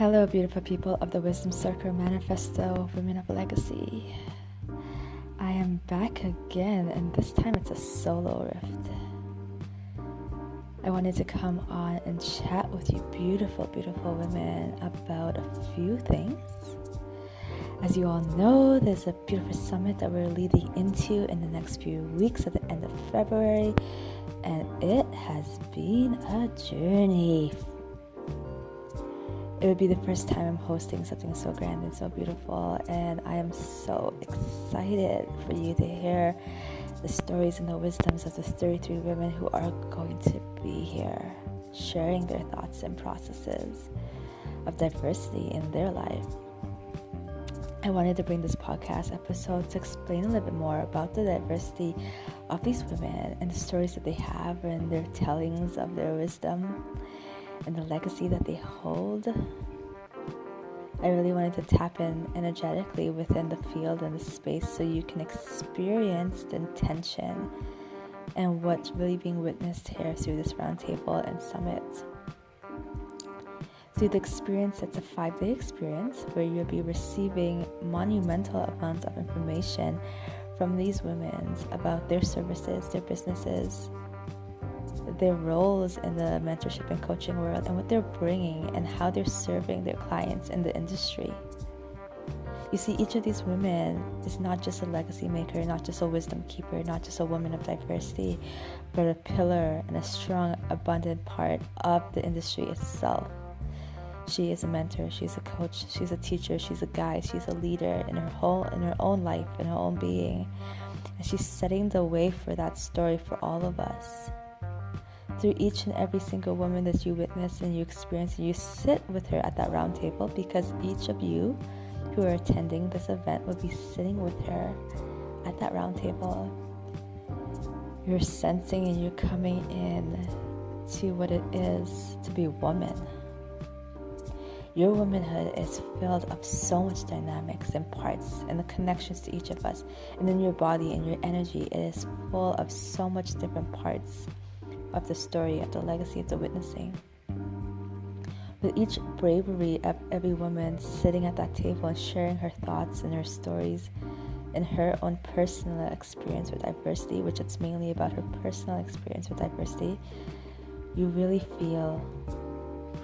Hello, beautiful people of the Wisdom Circle Manifesto, Women of Legacy. I am back again, and this time it's a solo rift. I wanted to come on and chat with you, beautiful, beautiful women, about a few things. As you all know, there's a beautiful summit that we're leading into in the next few weeks at the end of February, and it has been a journey. It would be the first time I'm hosting something so grand and so beautiful, and I am so excited for you to hear the stories and the wisdoms of the 33 women who are going to be here, sharing their thoughts and processes of diversity in their life. I wanted to bring this podcast episode to explain a little bit more about the diversity of these women and the stories that they have and their tellings of their wisdom and the legacy that they hold. I really wanted to tap in energetically within the field and the space so you can experience the intention and what's really being witnessed here through this roundtable and summit. Through the experience, it's a 5-day experience where you'll be receiving monumental amounts of information from these women about their services, their businesses, their roles in the mentorship and coaching world, and what they're bringing and how they're serving their clients in the industry. You see, each of these women is not just a legacy maker, not just a wisdom keeper, not just a woman of diversity, but a pillar and a strong, abundant part of the industry itself. She is a mentor, she's a coach, she's a teacher, she's a guide, she's a leader in her own life, in her own being. And she's setting the way for that story for all of us. Through each and every single woman that you witness and you experience, and you sit with her at that round table, because each of you who are attending this event will be sitting with her at that round table. You're sensing and you're coming in to what it is to be a woman. Your womanhood is filled of so much dynamics and parts and the connections to each of us. And then your body and your energy, it is full of so much different parts of the story, of the legacy, of the witnessing. With each bravery of every woman sitting at that table and sharing her thoughts and her stories and her own personal experience with diversity, which it's mainly about her personal experience with diversity, you really feel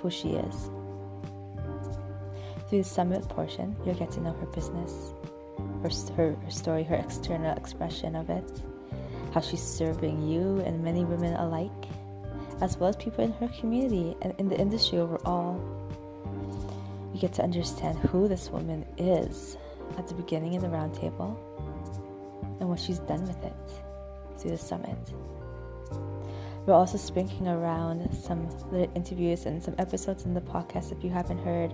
who she is. Through the summit portion, you'll get to know her business, her story, her external expression of it, how she's serving you and many women alike, as well as people in her community and in the industry overall. You get to understand who this woman is at the beginning of the roundtable and what she's done with it through the summit. We're also sprinkling around some little interviews and some episodes in the podcast if you haven't heard,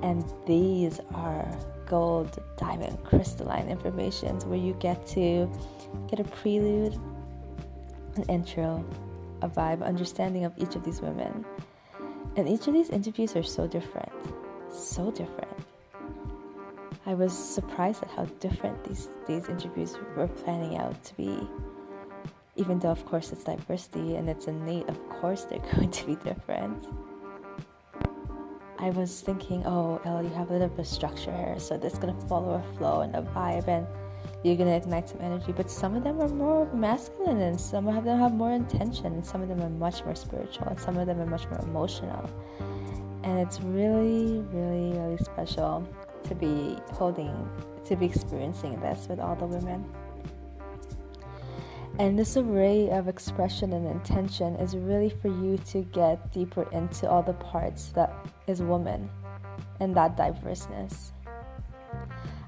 and these are gold, diamond, crystalline information where you get to get a prelude, an intro, a vibe, understanding of each of these women. And each of these interviews are so different. So different. I was surprised at how different these interviews were planning out to be. Even though, of course, it's diversity and it's innate, of course they're going to be different. I was thinking, oh, Elle, you have a little bit of structure here, so this is going to follow a flow and a vibe, and you're going to ignite some energy. But some of them are more masculine, and some of them have more intention, and some of them are much more spiritual, and some of them are much more emotional. And it's really, really, really special to be experiencing this with all the women. And this array of expression and intention is really for you to get deeper into all the parts that is woman and that diverseness.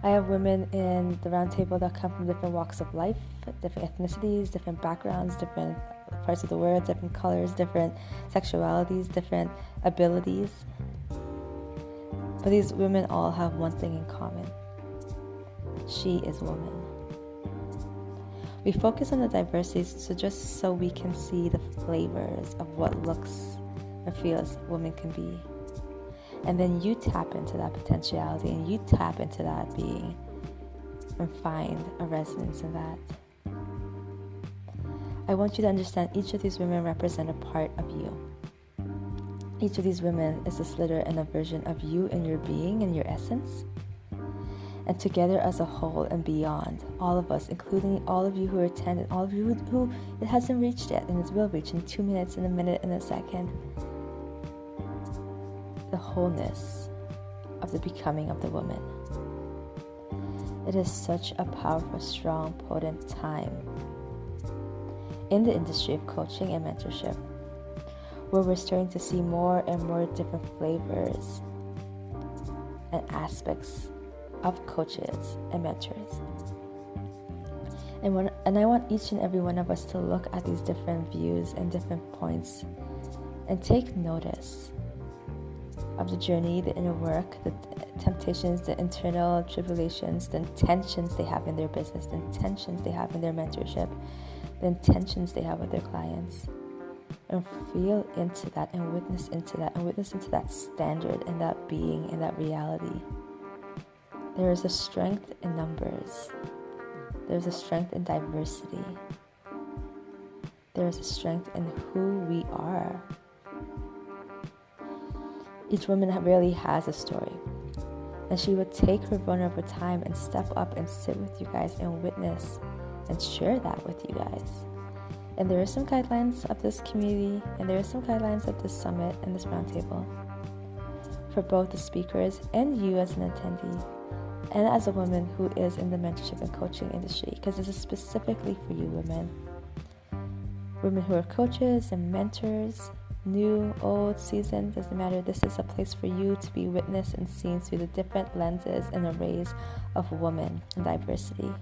I have women in the round table that come from different walks of life, different ethnicities, different backgrounds, different parts of the world, different colors, different sexualities, different abilities. But these women all have one thing in common. She is woman. We focus on the diversities just so we can see the flavors of what looks or feels women can be. And then you tap into that potentiality and you tap into that being and find a resonance in that. I want you to understand each of these women represent a part of you. Each of these women is a slither and a version of you and your being and your essence. And together as a whole and beyond, all of us, including all of you who attend and all of you who it hasn't reached yet and it will reach in 2 minutes, in a minute, in a second, the wholeness of the becoming of the woman. It is such a powerful, strong, potent time in the industry of coaching and mentorship, where we're starting to see more and more different flavors and aspects of coaches and mentors. And I want each and every one of us to look at these different views and different points and take notice of the journey, the inner work, the temptations, the internal tribulations, the intentions they have in their business, the intentions they have in their mentorship, the intentions they have with their clients. And feel into that and witness into that standard and that being and that reality. There is a strength in numbers. There's a strength in diversity. There is a strength in who we are. Each woman really has a story, and she would take her vulnerable time and step up and sit with you guys and witness and share that with you guys. And there are some guidelines of this community, and there are some guidelines of this summit and this roundtable for both the speakers and you as an attendee, and as a woman who is in the mentorship and coaching industry, because this is specifically for you women who are coaches and mentors, new, old, seasoned, doesn't matter. This is a place for you to be witnessed and seen through the different lenses and arrays of women and diversity.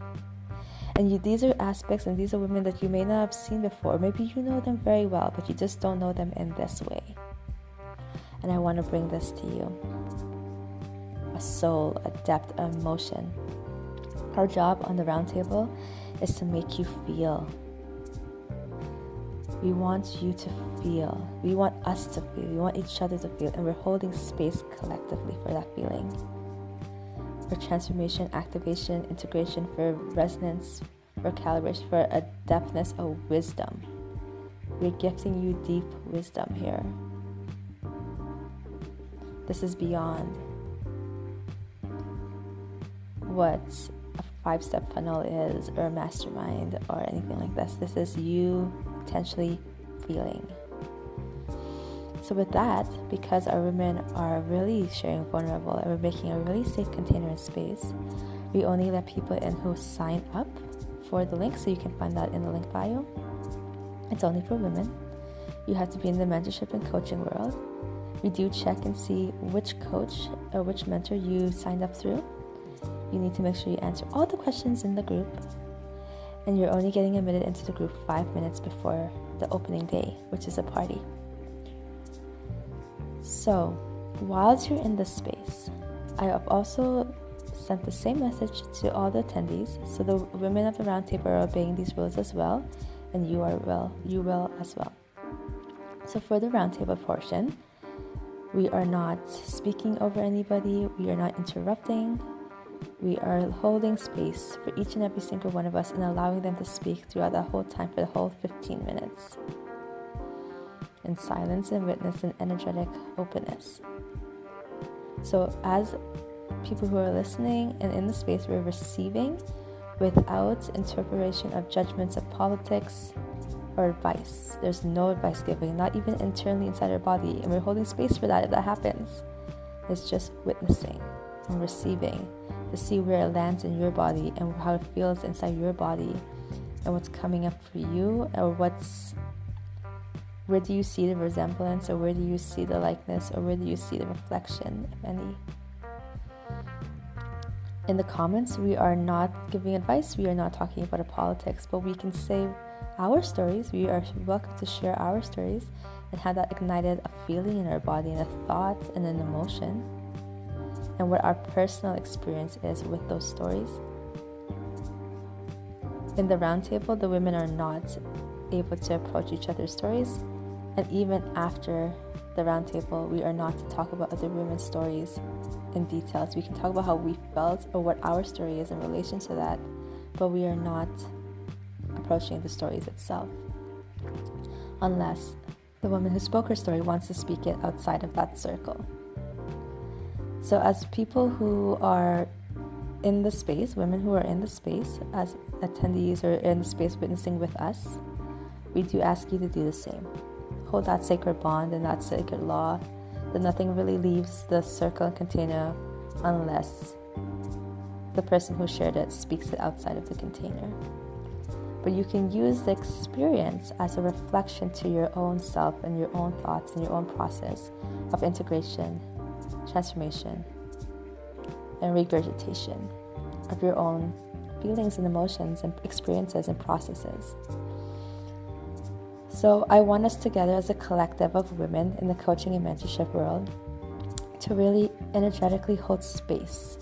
And these are aspects and these are women that you may not have seen before. Maybe you know them very well, but you just don't know them in this way. And I want to bring this to you. A soul, a depth, an emotion. Our job on the roundtable is to make you feel. We want you to feel. We want us to feel. We want each other to feel. And we're holding space collectively for that feeling. For transformation, activation, integration, for resonance, for calibration, for a depthness of wisdom. We're gifting you deep wisdom here. This is beyond what a 5-step funnel is, or a mastermind, or anything like this. This is you potentially feeling. So with that, because our women are really sharing vulnerable and we're making a really safe container and space, we only let people in who sign up for the link, so you can find that in the link bio. It's only for women. You have to be in the mentorship and coaching world. We do check and see which coach or which mentor you signed up through. You need to make sure you answer all the questions in the group, and you're only getting admitted into the group 5 minutes before the opening day, which is a party. So, whilst you're in this space, I have also sent the same message to all the attendees, so the women of the roundtable are obeying these rules as well, and you will as well. So for the roundtable portion, we are not speaking over anybody, we are not interrupting, we are holding space for each and every single one of us and allowing them to speak throughout that whole time for the whole 15 minutes. In silence and witness and energetic openness. So as people who are listening and in the space, we're receiving without interpretation of judgments of politics or advice. There's no advice giving, not even internally inside our body, and we're holding space for that if that happens. It's just witnessing and receiving to see where it lands in your body and how it feels inside your body and what's coming up for you, or where do you see the resemblance, or where do you see the likeness, or where do you see the reflection, if any? In the comments, we are not giving advice, we are not talking about politics, but we can say our stories. We are welcome to share our stories and how that ignited a feeling in our body and a thought and an emotion, and what our personal experience is with those stories. In the roundtable, the women are not able to approach each other's stories, and even after the roundtable, we are not to talk about other women's stories in details. We can talk about how we felt or what our story is in relation to that, but we are not approaching the stories itself, unless the woman who spoke her story wants to speak it outside of that circle. So as people who are in the space, women who are in the space as attendees or in the space witnessing with us, we do ask you to do the same. Hold that sacred bond and that sacred law that nothing really leaves the circle and container unless the person who shared it speaks it outside of the container. But you can use the experience as a reflection to your own self and your own thoughts and your own process of integration, transformation, and regurgitation of your own feelings and emotions and experiences and processes. So I want us together as a collective of women in the coaching and mentorship world to really energetically hold space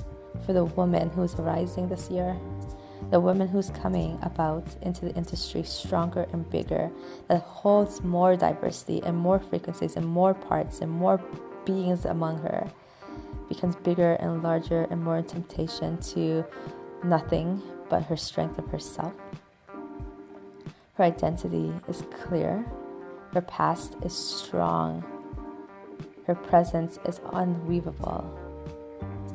for the woman who's arising this year, the woman who's coming about into the industry stronger and bigger, that holds more diversity and more frequencies and more parts and more beings among her, becomes bigger and larger and more in temptation to nothing but her strength of herself. Her identity is clear, her past is strong, her presence is unweavable,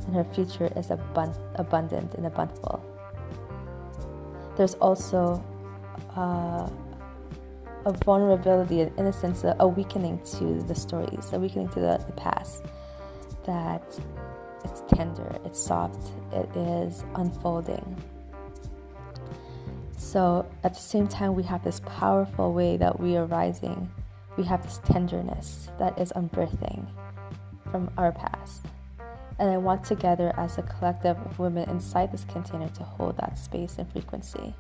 and her future is abundant and abundant. There's also a vulnerability, an innocence, a weakening to the stories, a weakening to the past, that it's tender, it's soft, it is unfolding. So at the same time, we have this powerful way that we are rising. We have this tenderness that is unbirthing from our past. And I want together as a collective of women inside this container to hold that space and frequency.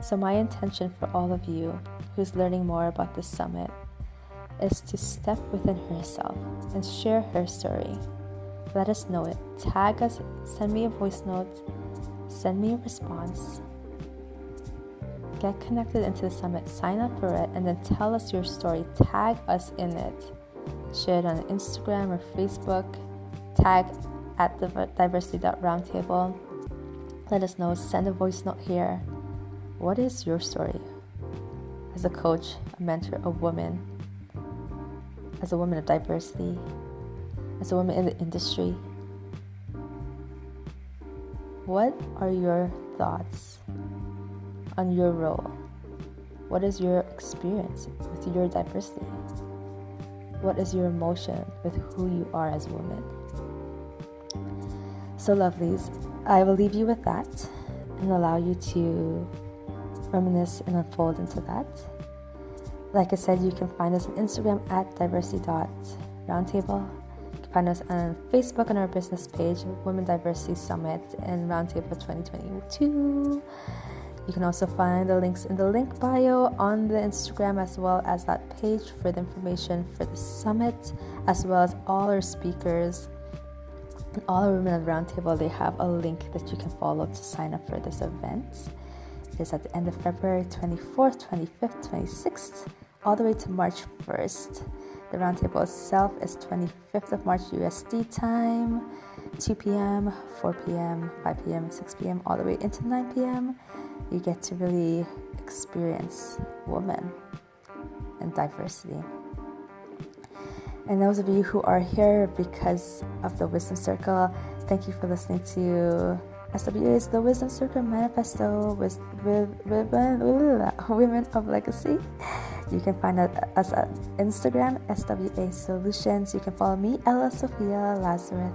So my intention for all of you who's learning more about this summit is to step within herself and share her story. Let us know it. Tag us, send me a voice note, send me a response. Get connected into the summit, sign up for it, and then tell us your story. Tag us in it. Share it on Instagram or Facebook. Tag at diversity.roundtable. Let us know. Send a voice note here. What is your story? As a coach, a mentor, a woman, as a woman of diversity, as a woman in the industry, what are your thoughts on your role? What is your experience with your diversity? What is your emotion with who you are as a woman? So lovelies, I will leave you with that and allow you to reminisce and unfold into that. Like I said, you can find us on Instagram at diversity.roundtable. You can find us on Facebook on our business page, Women Diversity Summit and Roundtable 2022. You can also find the links in the link bio on the Instagram, as well as that page for the information for the summit, as well as all our speakers and all our women at the Roundtable. They have a link that you can follow to sign up for this event. It is at the end of February 24th, 25th, 26th, all the way to March 1st. The Roundtable itself is 25th of March USD time, 2 p.m., 4 p.m., 5 p.m., 6 p.m., all the way into 9 p.m. You get to really experience women and diversity. And those of you who are here because of the Wisdom Circle, thank you for listening to SWA's The Wisdom Circle Manifesto with Women of Legacy. You can find us on Instagram, SWA Solutions. You can follow me, Ella Sophia Lazarus,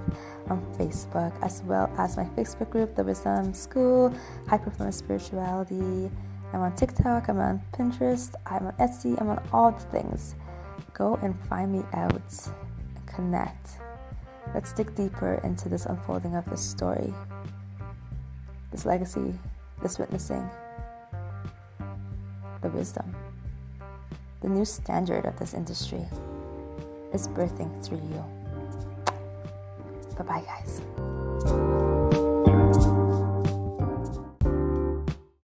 on Facebook, as well as my Facebook group, The Wisdom School, High Performance Spirituality. I'm on TikTok, I'm on Pinterest, I'm on Etsy, I'm on all the things. Go and find me out and connect. Let's dig deeper into this unfolding of this story, this legacy, this witnessing, the wisdom. The new standard of this industry is birthing through you. Bye-bye, guys.